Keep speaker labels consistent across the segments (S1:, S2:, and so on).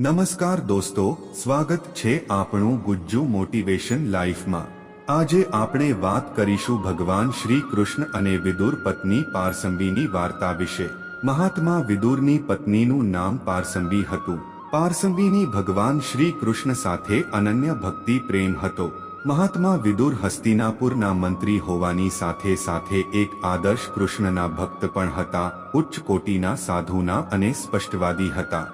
S1: નમસ્કાર દોસ્તો, સ્વાગત છે આપણું ગુજ્જુ મોટિવેશન લાઈફમાં। આજે આપણે વાત કરીશું ભગવાન શ્રી કૃષ્ણ અને વિદુર પત્ની પાર્સંબીની વાર્તા વિશે। મહાત્મા વિદુરની પત્નીનું નામ પાર્સંબી હતું। પાર્સંબીની ભગવાન શ્રી કૃષ્ણ સાથે અનન્ય ભક્તિ પ્રેમ હતો। મહાત્મા વિદુર હસ્તિનાપુરના મંત્રી હોવાની સાથે સાથે એક આદર્શ કૃષ્ણના ભક્ત પણ હતા। ઉચ્ચ કોટીના સાધુના અને સ્પષ્ટવાદી હતા।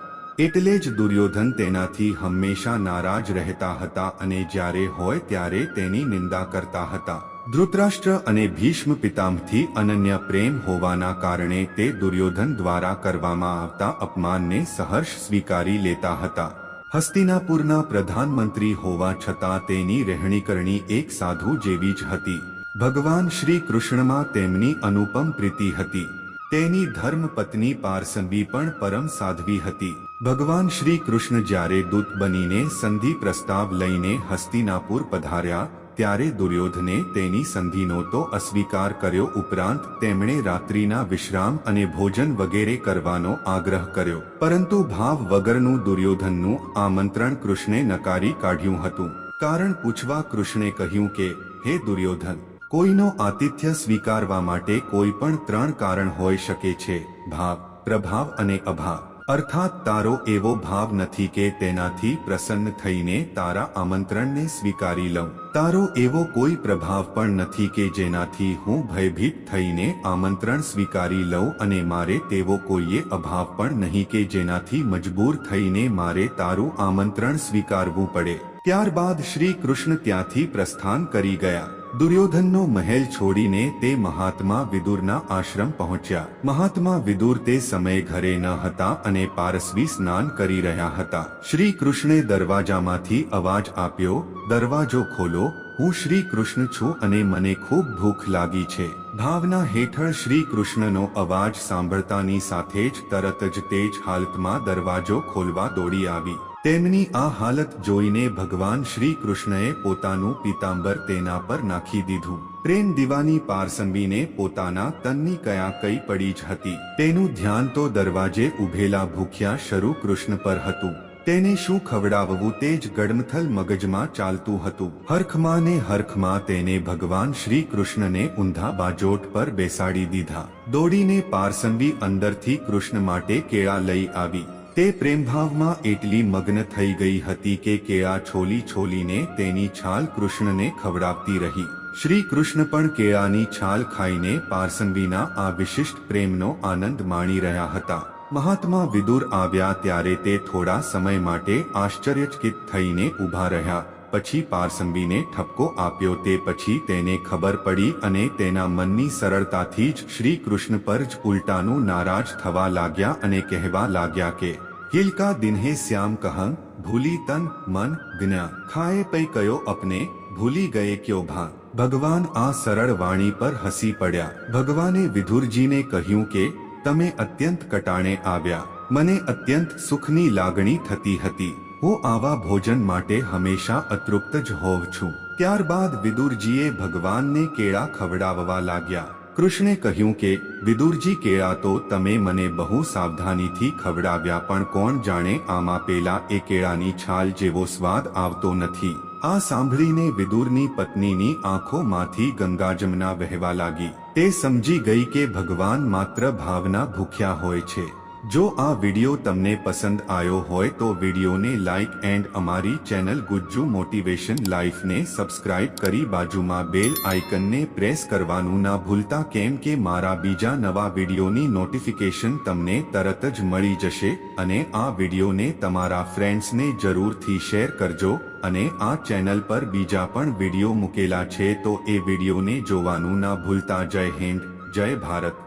S1: એટલે જ દુર્યોધન તેનાથી હંમેશા નારાજ રહેતા હતા અને જ્યારે હોય ત્યારે તેની નિંદા કરતા હતા। ધૃતરાષ્ટ્ર અને ભીષ્મ પિતામહથી અનન્ય પ્રેમ હોવાના કારણે તે દુર્યોધન દ્વારા કરવામાં આવતા અપમાનને સહર્ષ સ્વીકારી લેતા હતા। હસ્તિનાપુરના પ્રધાનમંત્રી હોવા છતાં તેની રહેણીકરણી એક સાધુ જેવી જ હતી। ભગવાન શ્રી કૃષ્ણમાં તેમની અનુપમ પ્રીતિ હતી। તેની ધર્મ પત્ની પાર્સંબી પણ પરમ સાધ્વી હતી। ભગવાન શ્રી કૃષ્ણ જ્યારે દૂત બનીને સંધિ પ્રસ્તાવ લઈને હસ્તિનાપુર પધાર્યા ત્યારે દુર્યોધને તેની સંધિનો તો અસ્વીકાર કર્યો, ઉપરાંત તેમણે રાત્રિના વિશ્રામ અને ભોજન વગેરે કરવાનો આગ્રહ કર્યો, પરંતુ ભાવ વગરનું દુર્યોધનનું આમંત્રણ કૃષ્ણે નકારી કાઢ્યું હતું। કારણ પૂછવા કૃષ્ણે કહ્યું કે, હે દુર્યોધન, કોઈનો આતિથ્ય સ્વીકારવા માટે કોઈ પણ ત્રણ કારણ હોઈ શકે છે: ભાવ, પ્રભાવ અને અભાવ। અર્થાત તારો એવો ભાવ નથી કે તેનાથી પ્રસન્ન થઈને તારા આમંત્રણને સ્વીકારી લઉં, તારો એવો કોઈ પ્રભાવ પણ નથી કે જેનાથી હું ભયભીત થઈને આમંત્રણ સ્વીકારી લઉં, અને મારે તેવો કોઈએ અભાવ પણ નહીં કે જેનાથી મજબૂર થઈને મારે તારું આમંત્રણ સ્વીકારવું પડે। ત્યારબાદ શ્રી કૃષ્ણ ત્યાંથી પ્રસ્થાન કરી ગયા। દુર્યોધનનો મહેલ છોડીને તે મહાત્મા વિદુરના આશ્રમ પહોંચ્યા। મહાત્મા વિદુર તે સમયે ઘરે ન હતા અને પારસવી સ્નાન કરી રહ્યા હતા। શ્રી કૃષ્ણે દરવાજામાંથી અવાજ આપ્યો, દરવાજો ખોલો, હું શ્રી કૃષ્ણ છું અને મને ખૂબ ભૂખ લાગી છે। ભાવના હેઠળ શ્રી કૃષ્ણનો અવાજ સાંભળતાની સાથે જ તરત જ તે જ હાલતમાં દરવાજો ખોલવા દોડી આવી। તેમની આ હાલત જોઈને ભગવાન શ્રી કૃષ્ણએ પોતાનું પીતાંબર તેના પર નાખી દીધું। પ્રેમ દીવાની પાર્સંબીને પોતાના તનની કયા કઈ પડી જ હતી। તેનું ધ્યાન તો દરવાજે ઉભેલા ભૂખ્યા શરૂ કૃષ્ણ પર હતું। તેને શું ખવડાવવું તે જ ગડમથલ મગજમાં ચાલતું હતું। હરખમાં ને હરખમાં તેને ભગવાન શ્રી કૃષ્ણને ઊંધા બાજોટ પર બેસાડી દીધા। દોડીને પાર્સંબી અંદરથી કૃષ્ણ માટે કેળા લઈ આવી। તે પ્રેમભાવમાં એટલી મગ્ન થઈ ગઈ હતી કે કેળા છોલી છોલીને તેની છાલ કૃષ્ણને ખવડાવતી રહી। શ્રી કૃષ્ણ પણ કેળાની છાલ ખાઈને પાર્સંબીના આ વિશિષ્ટ પ્રેમનો આનંદ માણી રહ્યા હતા। મહાત્મા વિદુર આવ્યા ત્યારે તે થોડા સમય માટે આશ્ચર્યચકિત થઈને ઊભા રહ્યા। પછી પાર્સંબીને ઠપકો આપ્યો। તે પછી તેને ખબર પડી અને તેના મનની સરળતાથી જ શ્રી કૃષ્ણ પર જ ઉલટાનું નારાજ થવા લાગ્યા અને કહેવા લાગ્યા કે, હિલકા દિન્હે શ્યામ કહં, ભૂલી તન મન જ્ઞા, ખાએ પૈ કયો અપને, ભૂલી ગયે ક્યો ભાન। ભગવાન આ સરળ વાણી પર હસી પડ્યા। ભગવાને વિદુરજીને કહ્યું કે, તમે અત્યંત કટાણે આવ્યા, મને અત્યંત સુખની લાગણી થતી હતી। હું આવા ભોજન માટે હંમેશા અતૃપ્ત જ હોઉં છું। ત્યારબાદ વિદુરજીએ ભગવાનને કેળા ખવડાવવા લાગ્યા। કૃષ્ણે કહ્યું કે, વિદુરજી, કેળા તો તમે મને બહુ સાવધાનીથી ખવડાવ્યા, પણ કોણ જાણે આમાં પેલા એ કેળાની છાલ જેવો સ્વાદ આવતો નથી। આ સાંભળીને વિદુરની પત્નીની આંખોમાંથી ગંગાજમના વહેવા લાગી। તે સમજી ગઈ કે ભગવાન માત્ર ભાવના ભૂખ્યા હોય છે। જો આ વિડિયો તમને પસંદ આવ્યો હોય તો વિડિયોને લાઇક એન્ડ અમારી ચેનલ ગુજ્જુ મોટિવેશન લાઈફને સબસ્ક્રાઇબ કરી બાજુમાં બેલ આઇકનને પ્રેસ કરવાનું ના ભૂલતા, કેમ કે મારા બીજા નવા વિડિયોની નોટિફિકેશન તમને તરત જ મળી જશે। અને આ વિડિયોને તમારા ફ્રેન્ડ્સને જરૂરથી શેર કરજો અને આ ચેનલ પર બીજા પણ વિડિયો મૂકેલા છે તો એ વિડિયોને જોવાનું ના ભૂલતા। જય હિન્દ, જય ભારત।